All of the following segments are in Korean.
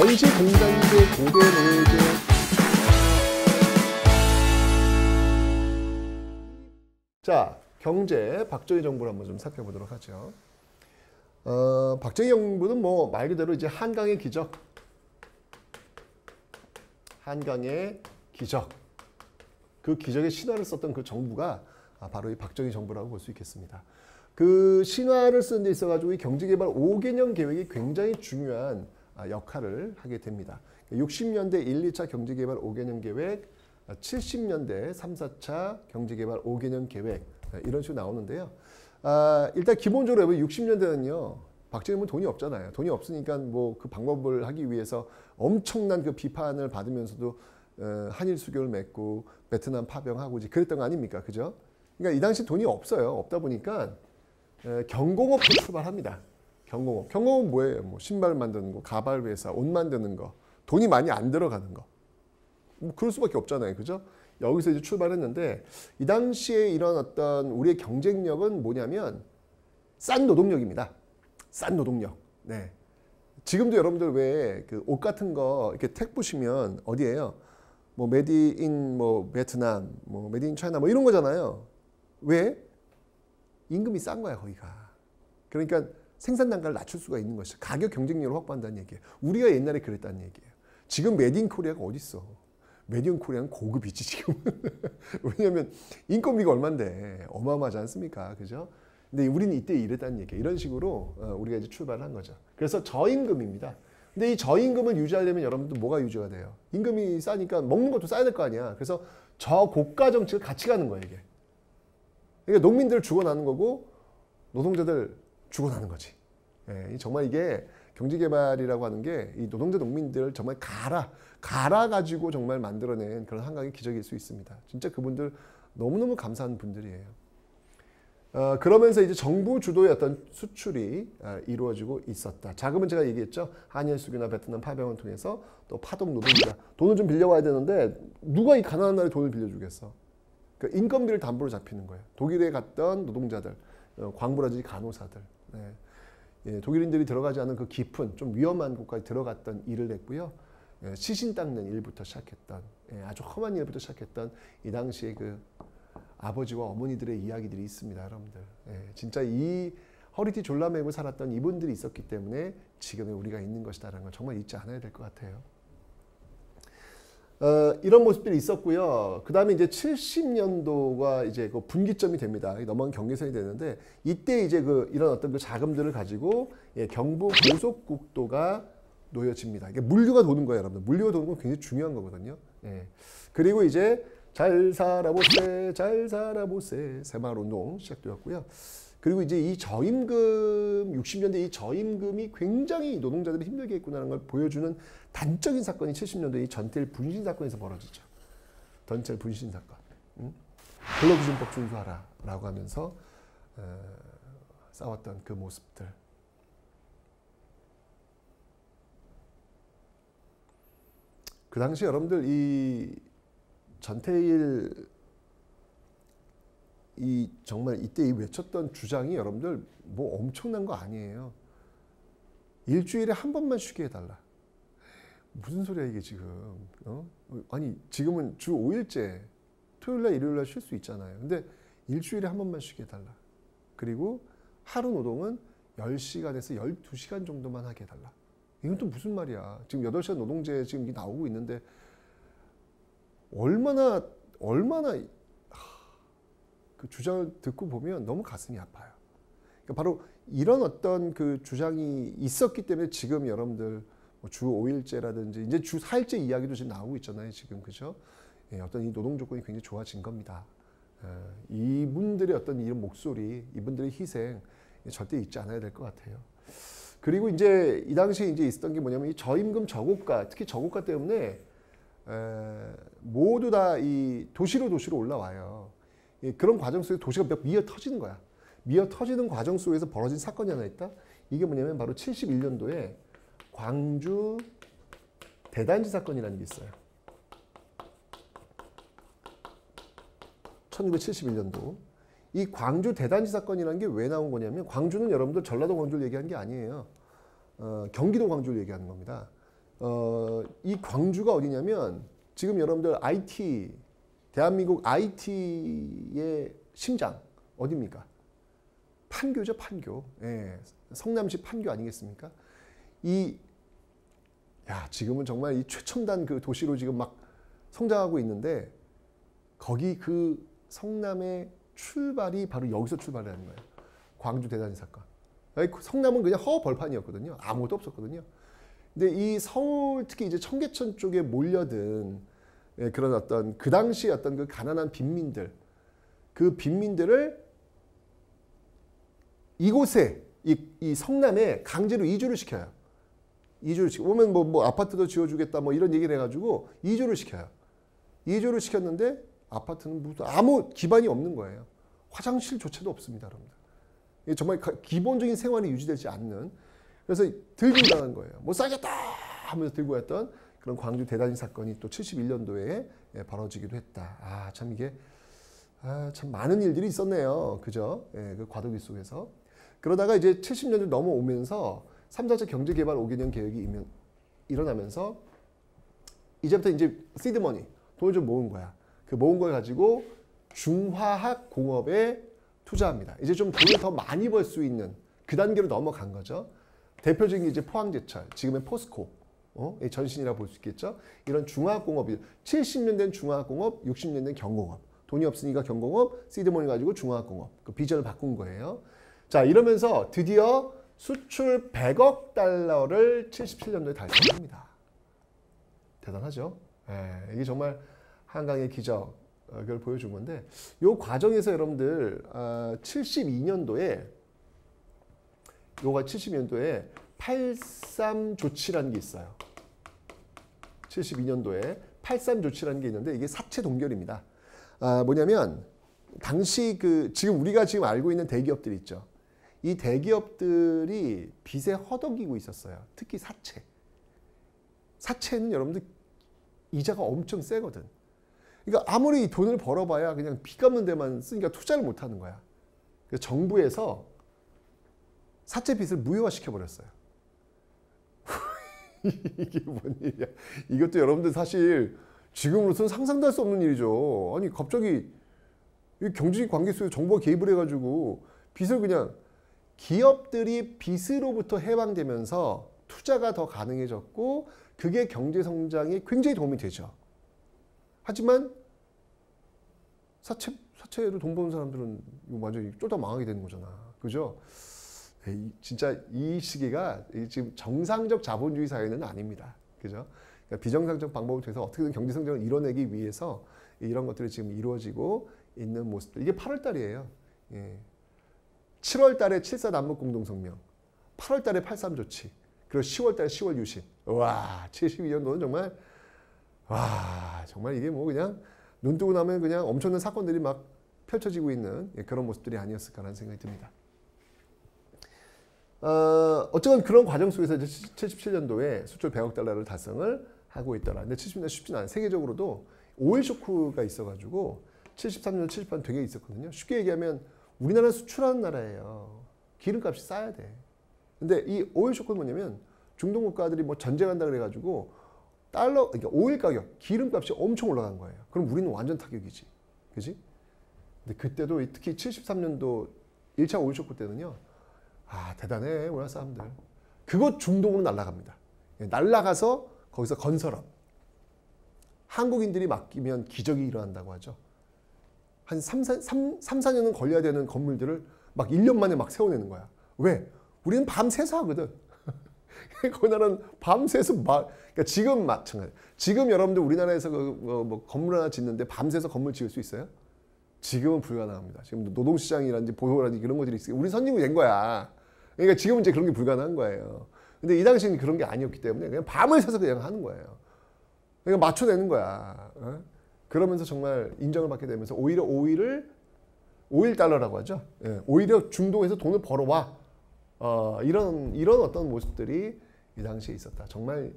전시공단제 고대 노예제 자, 경제 박정희 정부를 한번 좀 살펴보도록 하죠. 박정희 정부는 뭐 말 그대로 이제 한강의 기적, 한강의 기적, 그 기적의 신화를 썼던 그 정부가 바로 이 박정희 정부라고 볼 수 있겠습니다. 그 신화를 쓰는 데 있어가지고 이 경제개발 5개년 계획이 굉장히 중요한 역할을 하게 됩니다. 60년대 1, 2차 경제개발 5개년 계획, 70년대 3, 4차 경제개발 5개년 계획 이런 식으로 나오는데요. 일단 기본적으로 60년대는요. 박정희는 돈이 없잖아요. 돈이 없으니까 뭐 그 방법을 하기 위해서 엄청난 그 비판을 받으면서도 한일 수교를 맺고 베트남 파병하고 이제 그랬던 거 아닙니까? 그죠? 그러니까 이 당시 돈이 없어요. 없다 보니까 경공업부터 출발합니다. 경공업. 경공업은 뭐예요? 뭐 신발 만드는 거, 가발 회사, 옷 만드는 거. 돈이 많이 안 들어가는 거. 뭐 그럴 수밖에 없잖아요. 그죠? 여기서 이제 출발했는데 이 당시에 이런 어떤 우리의 경쟁력은 뭐냐면 싼 노동력입니다. 싼 노동력. 네. 지금도 여러분들 왜 그 옷 같은 거 이렇게 택 보시면 어디예요? 뭐 메디 인 뭐 베트남, 뭐 메디 인 차이나 뭐 이런 거잖아요. 왜? 임금이 싼 거야, 거기가. 그러니까 생산 단가를 낮출 수가 있는 것이죠. 가격 경쟁력을 확보한다는 얘기예요. 우리가 옛날에 그랬다는 얘기예요. 지금 메디 인 코리아가 어디 있어? 메디 인 코리아는 고급이지 지금. 왜냐하면 인건비가 얼만데 어마어마하지 않습니까? 그죠? 근데 우리는 이때 이랬다는 얘기예요. 이런 식으로 우리가 이제 출발한 거죠. 그래서 저임금입니다. 근데 이 저임금을 유지하려면 여러분들 뭐가 유지가 돼요? 임금이 싸니까 먹는 것도 싸야 될 거 아니야. 그래서 저고가 정책을 같이 가는 거예요, 이게. 그러니까 농민들 죽어나는 거고 노동자들 죽어나는 거지. 예, 정말 이게 경제개발이라고 하는 게 이 노동자 농민들을 정말 갈아가지고 정말 만들어낸 그런 한강의 기적일 수 있습니다. 진짜 그분들 너무너무 감사한 분들이에요. 그러면서 이제 정부 주도의 어떤 수출이 이루어지고 있었다. 자금은 제가 얘기했죠. 한일 수교나 베트남 파병을 통해서 또 파동 노동자. 돈을 좀 빌려와야 되는데 누가 이 가난한 나라에 돈을 빌려주겠어. 그러니까 인건비를 담보로 잡히는 거예요. 독일에 갔던 노동자들, 광부라든지 간호사들. 네. 예, 독일인들이 들어가지 않은 그 깊은 좀 위험한 곳까지 들어갔던 일을 했고요. 예, 시신 닦는 일부터 시작했던 아주 험한 일부터 시작했던 이 당시에 그 아버지와 어머니들의 이야기들이 있습니다, 여러분들. 예, 진짜 이 허리띠 졸라매고 살았던 이분들이 있었기 때문에 지금의 우리가 있는 것이다라는 걸 정말 잊지 않아야 될 것 같아요. 이런 모습들이 있었고요. 그 다음에 이제 70년도가 이제 그 분기점이 됩니다. 넘어간 경계선이 되는데 이때 이제 이런 어떤 그 자금들을 가지고 경부 고속국도가 놓여집니다. 이게 물류가 도는 거예요, 여러분들. 물류가 도는 건 굉장히 중요한 거거든요. 예. 그리고 이제 잘 살아보세, 잘 살아보세 새마을운동 시작되었고요. 그리고 이제 이 저임금 60년대 이 저임금이 굉장히 노동자들이 힘들게 했구나라는 걸 보여주는 단적인 사건이 70년대 이 전태일 분신 사건에서 벌어지죠. 전태일 분신 사건. 근로기준법 준수하라라고 하면서 싸웠던 그 모습들. 그 당시 여러분들 이 전태일 이 정말 이때 외쳤던 주장이 여러분들 뭐 엄청난 거 아니에요. 일주일에 한 번만 쉬게 해달라. 무슨 소리야 이게 지금. 아니 지금은 주 5일째 토요일날 일요일날 쉴 수 있잖아요. 근데 일주일에 한 번만 쉬게 해달라. 그리고 하루 노동은 10시간에서 12시간 정도만 하게 해달라. 이건 또 무슨 말이야. 지금 8시간 노동제 지금 나오고 있는데 얼마나 그 주장을 듣고 보면 너무 가슴이 아파요. 그러니까 바로 이런 어떤 그 주장이 있었기 때문에 지금 여러분들 주 5일제라든지 이제 주 4일제 이야기도 지금 나오고 있잖아요. 지금 그죠? 예, 어떤 이 노동 조건이 굉장히 좋아진 겁니다. 이분들의 어떤 이런 목소리, 이분들의 희생 절대 잊지 않아야 될 것 같아요. 그리고 이제 이 당시에 이제 있었던 게 뭐냐면 이 저임금 저고가, 특히 저고가 때문에 모두 다 이 도시로 올라와요. 그런 과정 속에 도시가 미어 터지는 거야. 미어 터지는 과정 속에서 벌어진 사건이 하나 있다. 이게 뭐냐면 바로 71년도에 광주 대단지 사건이라는 게 있어요. 1971년도. 이 광주 대단지 사건이라는 게 왜 나온 거냐면 광주는 여러분들 전라도 광주를 얘기한 게 아니에요. 경기도 광주를 얘기하는 겁니다. 이 광주가 어디냐면 지금 여러분들 IT, 대한민국 IT의 심장 어디입니까? 판교죠, 판교. 예, 성남시 판교 아니겠습니까? 지금은 정말 이 최첨단 그 도시로 지금 막 성장하고 있는데 거기 그 성남의 출발이 바로 여기서 출발하는 거예요. 광주 대단히 사건. 성남은 그냥 허벌판이었거든요. 아무것도 없었거든요. 근데 이 서울 특히 이제 청계천 쪽에 몰려든 그런 어떤 그 당시 어떤 그 가난한 빈민들, 그 빈민들을 이곳에 이 성남에 강제로 이주를 시켜요. 이주를 시켜. 오면 뭐 아파트도 지어주겠다 뭐 이런 얘기를 해가지고 이주를 시켜요. 이주를 시켰는데 아파트는 아무 기반이 없는 거예요. 화장실조차도 없습니다, 여러분들. 정말 기본적인 생활이 유지되지 않는. 그래서 들고 나간 거예요. 못 살겠다 하면서 들고 갔던 그런 광주 대단히 사건이 또 71년도에 벌어지기도 했다. 참 이게 참 많은 일들이 있었네요. 그죠? 그 과도기 속에서. 그러다가 이제 70년대 넘어오면서 3, 4차 경제개발 5개년 계획이 일어나면서 이제부터 이제 시드머니, 돈을 좀 모은 거야. 그 모은 걸 가지고 중화학 공업에 투자합니다. 이제 좀 돈을 더 많이 벌 수 있는 그 단계로 넘어간 거죠. 대표적인 게 이제 포항제철, 지금의 포스코, 전신이라고 볼 수 있겠죠. 이런 중화학공업이 70년 된 중화학공업, 60년 된 경공업. 돈이 없으니까 경공업, 시드머니 가지고 중화학공업. 그 비전을 바꾼 거예요. 자, 이러면서 드디어 수출 100억 달러를 77년도에 달성합니다. 대단하죠. 이게 정말 한강의 기적을 보여준 건데 이 과정에서 여러분들 72년도에 83 조치라는 게 있어요. 72년도에 83 조치라는 게 있는데 이게 사채 동결입니다. 뭐냐면 당시 지금 우리가 지금 알고 있는 대기업들 있죠. 이 대기업들이 빚에 허덕이고 있었어요. 특히 사채. 사채는 여러분들 이자가 엄청 세거든. 그러니까 아무리 돈을 벌어봐야 그냥 빚 갚는 데만 쓰니까 투자를 못 하는 거야. 그래서 정부에서 사채 빚을 무효화시켜버렸어요. 이게 뭔 일이야. 이것도 여러분들 사실 지금으로서는 상상도 할 수 없는 일이죠. 아니 갑자기 경제 관계 속에 정부가 개입을 해가지고 빚을 그냥 기업들이 빚으로부터 해방되면서 투자가 더 가능해졌고 그게 경제 성장에 굉장히 도움이 되죠. 하지만 사채로 돈 버는 사람들은 완전히 쫄딱 망하게 되는 거잖아. 그죠? 진짜 이 시기가 지금 정상적 자본주의 사회는 아닙니다. 그죠? 그러니까 비정상적 방법을 통해서 어떻게든 경제 성장을 이뤄내기 위해서 이런 것들이 지금 이루어지고 있는 모습들. 이게 8월 달이에요. 7월 달에 7.4 남북공동성명, 8월 달에 83 조치, 그리고 10월 달에 10월 유신. 와, 72년도는 정말 정말 이게 뭐 그냥 눈 뜨고 나면 그냥 엄청난 사건들이 막 펼쳐지고 있는 그런 모습들이 아니었을까라는 생각이 듭니다. 어쨌든 그런 과정 속에서 77년도에 수출 100억 달러를 달성을 하고 있더라. 근데 70년대 쉽지는 않아요. 세계적으로도 오일 쇼크가 있어가지고 73년, 78년 되게 있었거든요. 쉽게 얘기하면 우리나라는 수출하는 나라예요. 기름값이 싸야 돼. 근데 이 오일 쇼크는 뭐냐면 중동 국가들이 뭐 전쟁한다 그래가지고 그러니까 오일 가격, 기름값이 엄청 올라간 거예요. 그럼 우리는 완전 타격이지. 그지? 근데 그때도 특히 73년도 1차 오일 쇼크 때는요. 대단해, 우리나라 사람들. 그것 중동으로 날아갑니다. 날아가서 거기서 건설업. 한국인들이 맡기면 기적이 일어난다고 하죠. 한 3, 4년은 걸려야 되는 건물들을 막 1년 만에 막 세워내는 거야. 왜? 우리는 밤새서 하거든. 그 나라는 밤새서 그러니까 지금 마찬가지. 지금 여러분들 우리나라에서 뭐 건물 하나 짓는데 밤새서 건물 지을 수 있어요? 지금은 불가능합니다. 지금 노동시장이라든지 보호라든지 그런 것들이 있어요. 우리 선진국이 된 거야. 그러니까 지금은 이제 그런 게 불가능한 거예요. 근데 이 당시에는 그런 게 아니었기 때문에 그냥 밤을 새서 그냥 하는 거예요. 그러니까 맞춰내는 거야. 그러면서 정말 인정을 받게 되면서 오히려 오일 달러라고 하죠. 오히려 중동에서 돈을 벌어와. 이런 어떤 모습들이 이 당시에 있었다. 정말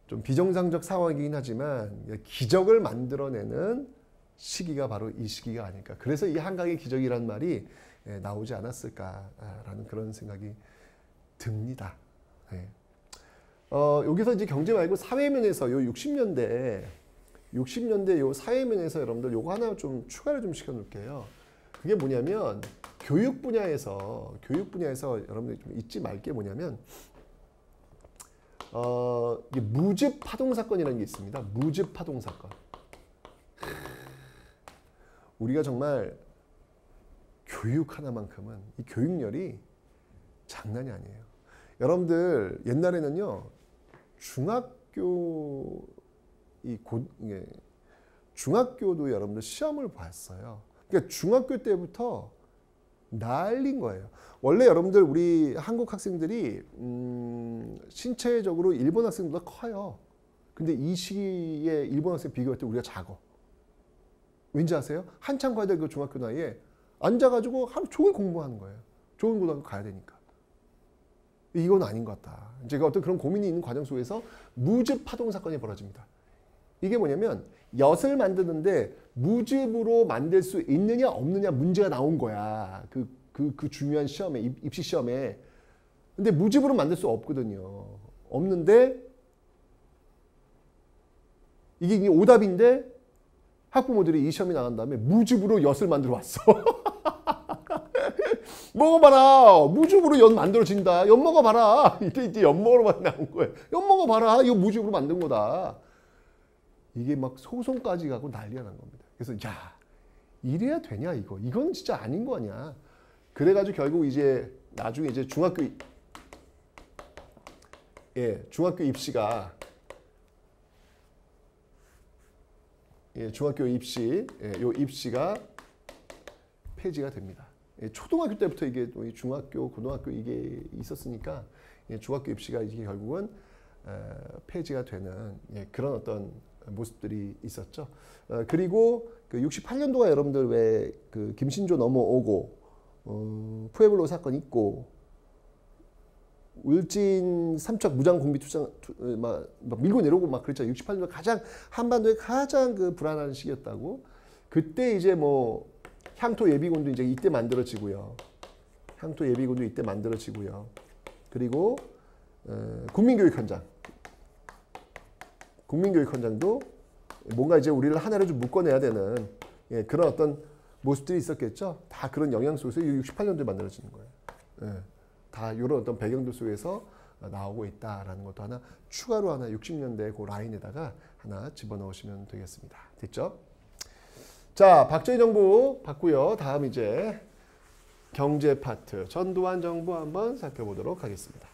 좀 비정상적 상황이긴 하지만 기적을 만들어내는 시기가 바로 이 시기가 아닐까. 그래서 이 한강의 기적이라는 말이 나오지 않았을까라는 그런 생각이 듭니다. 여기서 이제 경제 말고 사회면에서 요 60년대 요 사회면에서 여러분들 요거 하나 좀 추가를 좀 시켜 놓을게요. 그게 뭐냐면 교육 분야에서 여러분들이 좀 잊지 말 게 뭐냐면 이게 무즙 파동 사건이라는 게 있습니다. 무즙 파동 사건. 우리가 정말 교육 하나만큼은 이 교육열이 장난이 아니에요. 여러분들 옛날에는요 중학교도 여러분들 시험을 봤어요. 그러니까 중학교 때부터 난린 거예요. 원래 여러분들 우리 한국 학생들이 신체적으로 일본 학생보다 커요. 근데 이 시기에 일본 학생 비교할 때 우리가 작어. 왠지 아세요? 한창 가야 될 그 중학교 나이에 앉아가지고 하루 종일 공부하는 거예요. 좋은 고등학교 가야 되니까. 이건 아닌 것 같다. 제가 어떤 그런 고민이 있는 과정 속에서 무즙 파동 사건이 벌어집니다. 이게 뭐냐면 엿을 만드는데 무즙으로 만들 수 있느냐 없느냐 문제가 나온 거야. 그 중요한 시험에, 입시 시험에. 근데 무즙으로 만들 수 없거든요. 없는데 이게 오답인데 학부모들이 이 시험이 나간 다음에 무즙으로 엿을 만들어 왔어. 먹어봐라. 무즙으로 엿 만들어진다. 엿 먹어봐라. 이때 엿 먹으러만 나온 거예요. 엿 먹어봐라. 이거 무즙으로 만든 거다. 이게 막 소송까지 가고 난리가 난 겁니다. 그래서 야 이래야 되냐 이거. 이건 진짜 아닌 거 아니야. 그래가지고 결국 이제 나중에 이제 중학교 입시가 중학교 입시 요 입시가 폐지가 됩니다. 초등학교 때부터 이게 또 중학교, 고등학교 이게 있었으니까 중학교 입시가 이게 결국은 폐지가 되는 그런 어떤 모습들이 있었죠. 그리고 그 68년도가 여러분들 왜 그 김신조 넘어오고 푸에블로 사건 있고 울진 삼척 무장 공비 투쟁 막 밀고 내려오고 막 그랬죠. 68년도 가장 한반도의 가장 그 불안한 시기였다고. 그때 이제 뭐 향토 예비군도 이제 이때 만들어지고요. 향토 예비군도 이때 만들어지고요. 그리고 국민교육 현장도 뭔가 이제 우리를 하나로 좀 묶어내야 되는 그런 어떤 모습들이 있었겠죠. 다 그런 영향 속에서 68년도에 만들어지는 거예요. 다 이런 어떤 배경들 속에서 나오고 있다라는 것도 하나 추가로 하나 60년대 그 라인에다가 하나 집어넣으시면 되겠습니다. 됐죠? 자, 박정희 정부 봤고요. 다음 이제 경제 파트 전두환 정부 한번 살펴보도록 하겠습니다.